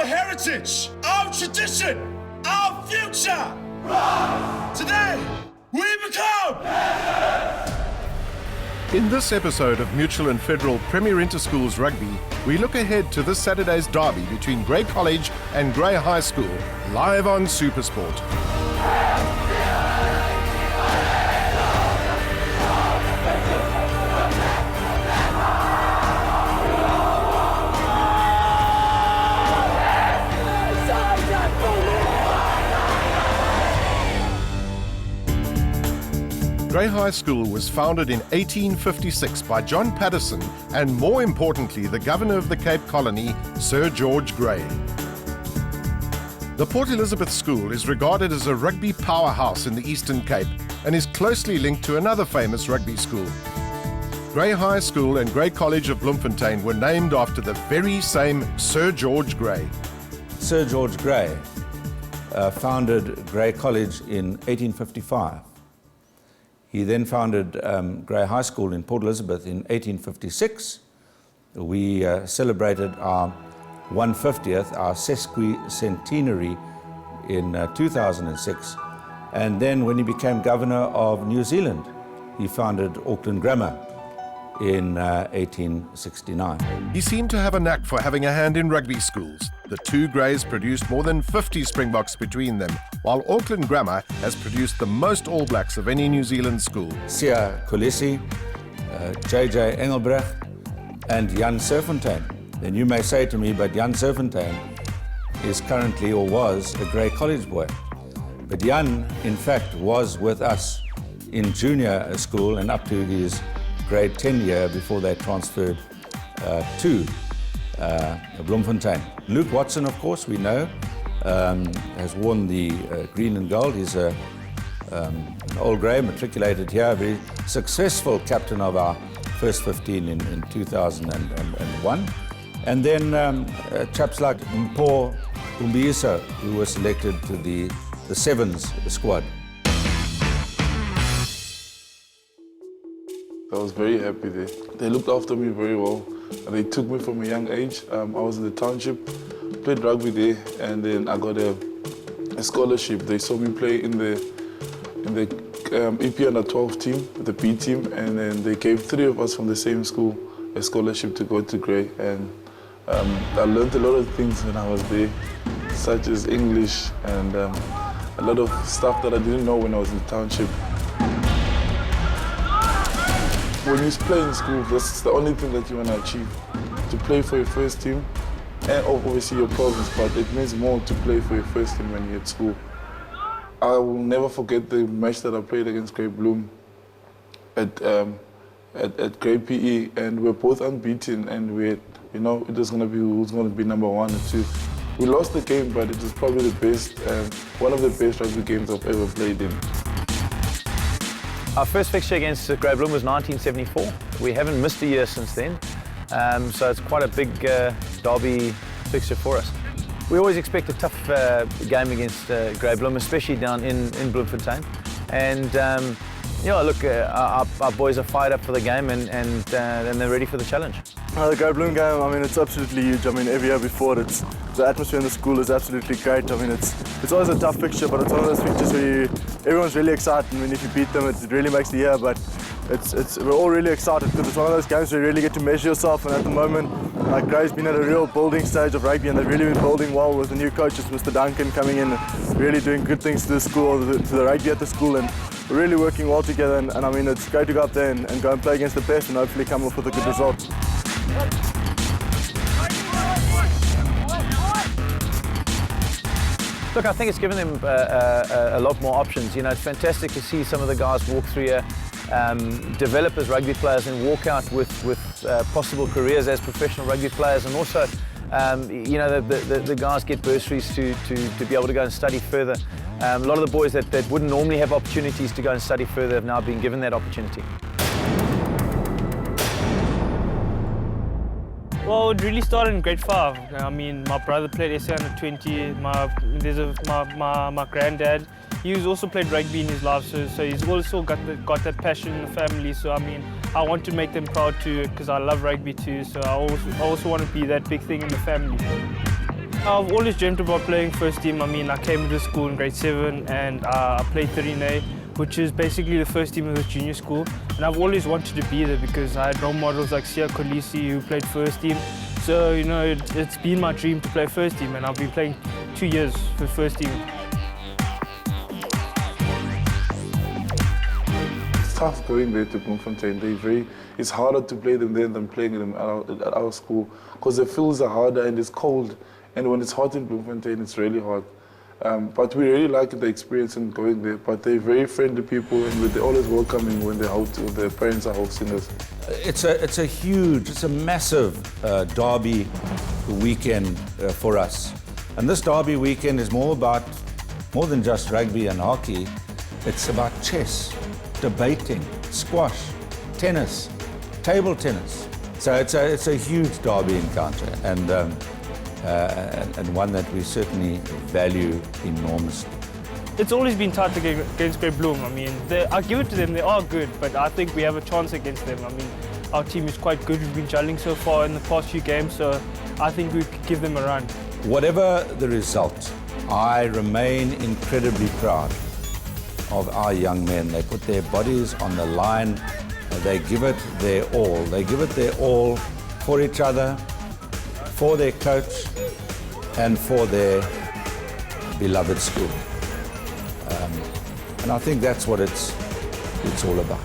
our heritage, our tradition, our future. Today, we become... In this episode of Mutual and Federal Premier Interschools Rugby, we look ahead to this Saturday's derby between Grey College and Grey High School, live on SuperSport. Grey High School was founded in 1856 by John Paddison and, more importantly, the Governor of the Cape Colony, Sir George Grey. The Port Elizabeth School is regarded as a rugby powerhouse in the Eastern Cape and is closely linked to another famous rugby school. Grey High School and Grey College of Bloemfontein were named after the very same Sir George Grey. Sir George Grey founded Grey College in 1855. He then founded Grey High School in Port Elizabeth in 1856. We celebrated our 150th, our sesquicentenary in 2006. And then when he became Governor of New Zealand, he founded Auckland Grammar in 1869. He seemed to have a knack for having a hand in rugby schools. The two Greys produced more than 50 Springboks between them, while Auckland Grammar has produced the most All Blacks of any New Zealand school. Sia Kolisi, JJ Engelbrecht, and Jan Serfontein. Then you may say to me, but Jan Serfontein is currently or was a Grey College boy. But Jan, in fact, was with us in junior school and up to his grade 10 year before they transferred to Bloemfontein. Luke Watson, of course, we know, has worn the green and gold. He's an old Grey, matriculated here, very successful captain of our first 15 in 2001. And then chaps like Mpho Umbiso, who was selected to the Sevens squad. I was very happy there. They looked after me very well. And they took me from a young age. I was in the township, played rugby there, and then I got a scholarship. They saw me play in the EP under 12 team, the B team, and then they gave 3 of us from the same school a scholarship to go to Grey. And I learned a lot of things when I was there, such as English and a lot of stuff that I didn't know when I was in the township. When you play in school, that's the only thing that you want to achieve. To play for your first team, and obviously your province, but it means more to play for your first team when you're at school. I will never forget the match that I played against Grey Bloem at Grey PE, and we're both unbeaten, and it was going to be who's going to be number 1 or 2. We lost the game, but it was probably the best, one of the best rugby games I've ever played in. Our first fixture against Grey Bloem was 1974. We haven't missed a year since then, so it's quite a big derby fixture for us. We always expect a tough game against Grey Bloem, especially down in Bloemfontein. And look, our boys are fired up for the game and they're ready for the challenge. The Grey Bloem game, I mean, it's absolutely huge. I mean, every year before, the atmosphere in the school is absolutely great. I mean, it's always a tough fixture, but it's one of those fixtures where everyone's really excited. I mean, if you beat them, it really makes the year. But we're all really excited because it's one of those games where you really get to measure yourself. And at the moment, like, Grey's been at a real building stage of rugby, and they've really been building well with the new coaches, Mr. Duncan coming in, and really doing good things to the school, to the rugby at the school, and we're really working well together. And I mean, it's great to go up there and go and play against the best, and hopefully come up with a good result. Look, I think it's given them a lot more options. You know, it's fantastic to see some of the guys walk through here, develop as rugby players and walk out with possible careers as professional rugby players, and also, the guys get bursaries to be able to go and study further. A lot of the boys that wouldn't normally have opportunities to go and study further have now been given that opportunity. Well, it really started in grade 5. I mean, my brother played SA under 20. My granddad, he's also played rugby in his life, so he's also got that passion in the family. So I mean, I want to make them proud too, because I love rugby too. So I also want to be that big thing in the family. I've always dreamt about playing first team. I mean, I came to school in grade 7 and I played 13A, which is basically the first team of the junior school. And I've always wanted to be there because I had role models like Sia Kolisi who played first team. So, you know, it's been my dream to play first team, and I've been playing 2 years for first team. It's tough going there to Bloemfontein. It's harder to play them there than playing them at our school because the fields are harder and it's cold. And when it's hot in Bloemfontein, it's really hot. But we really like the experience in going there. But they're very friendly people, and they're always welcoming when the parents are hosting us. It's a massive derby weekend for us. And this derby weekend is more than just rugby and hockey. It's about chess, debating, squash, tennis, table tennis. So it's a huge derby encounter, and one that we certainly value enormously. It's always been tight against Great Bloem. I mean, I give it to them, they are good, but I think we have a chance against them. I mean, our team is quite good. We've been gelling so far in the past few games, so I think we could give them a run. Whatever the result, I remain incredibly proud of our young men. They put their bodies on the line, they give it their all. They give it their all for each other, for their coach, and for their beloved school. And I think that's what it's all about.